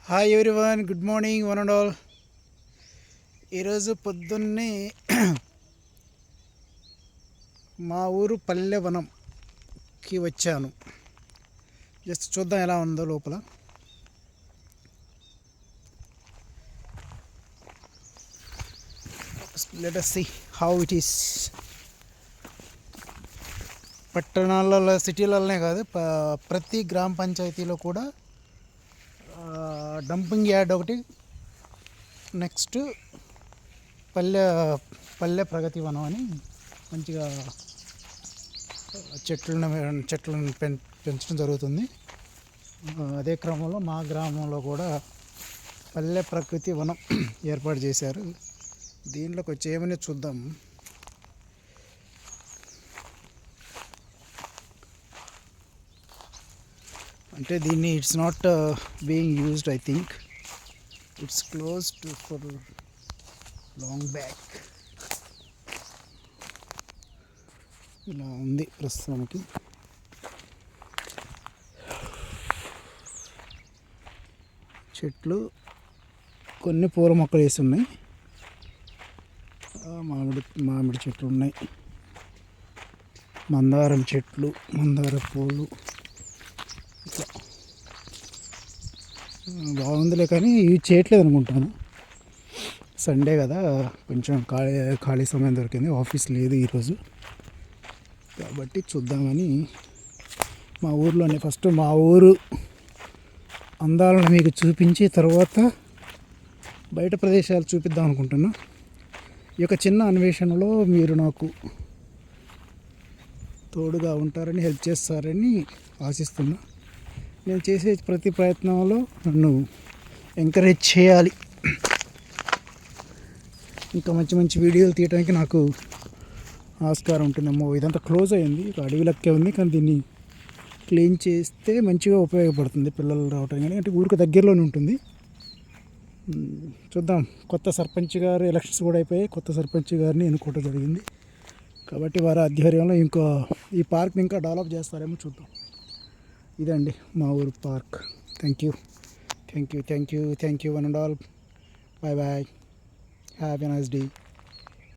Hi everyone, good morning one and all. ఈరోజు పొద్దున్నే మా ఊరు పల్లెవనంకి వచ్చాను. జస్ట్ చూద్దాం ఎలా ఉందో లోపల. Let us see how it is. పట్టణాలలో సిటీలలోనే కాదు, ప్రతి గ్రామ పంచాయతీలో కూడా డంపింగ్ యార్డ్ ఒకటి, నెక్స్ట్ పల్లె పల్లె ప్రగతి వనం అని మంచిగా చెట్లను పెంచడం జరుగుతుంది. అదే క్రమంలో మా గ్రామంలో కూడా పల్లె ప్రకృతి వనం ఏర్పాటు చేశారు. దీంట్లోకి వచ్చి ఏమని చూద్దాం. అంటే దీన్ని it's not being used, I think it's closed for long back. ఇలా ఉంది ప్రస్తుతానికి. చెట్లు కొన్ని పూల మొక్కలు వేసి ఉన్నాయి. మామిడి చెట్లు ఉన్నాయి, మందారం చెట్లు, మందార పూలు. ఇట్లా బాగుందిలే, కానీ యూజ్ చేయట్లేదు అనుకుంటాను. సండే కదా, కొంచెం ఖాళీ సమయం దొరికింది, ఆఫీస్ లేదు ఈరోజు కాబట్టి చూద్దామని మా ఊర్లోనే ఫస్ట్ మా ఊరు అందాలను మీకు చూపించి తర్వాత బయట ప్రదేశాలు చూపిద్దాం అనుకుంటున్నా. ఈ యొక్క చిన్న అన్వేషణలో మీరు నాకు తోడుగా ఉంటారని, హెల్ప్ చేస్తారని ఆశిస్తున్నా. నేను చేసే ప్రతి ప్రయత్నంలో నన్ను ఎంకరేజ్ చేయాలి. ఇంకా మంచి మంచి వీడియోలు తీయడానికి నాకు ఆస్కారం ఉంటుందేమో. ఇదంతా క్లోజ్ అయింది, అడవి లెక్కే ఉంది, కానీ దీన్ని క్లీన్ చేస్తే మంచిగా ఉపయోగపడుతుంది పిల్లలు రావటం. కానీ అంటే ఊరికి దగ్గరలోనే ఉంటుంది. చూద్దాం. కొత్త సర్పంచ్ గారు ఎలక్షన్స్ కూడా అయిపోయాయి. కొత్త సర్పంచ్ గారిని ఎన్నుకోవడం జరిగింది కాబట్టి వారి ఆధ్వర్యంలో ఈ పార్క్ని ఇంకా డెవలప్ చేస్తారేమో చూద్దాం. ఇదండి మా ఊరు park. Thank you one and all. Bye bye. Have a nice day.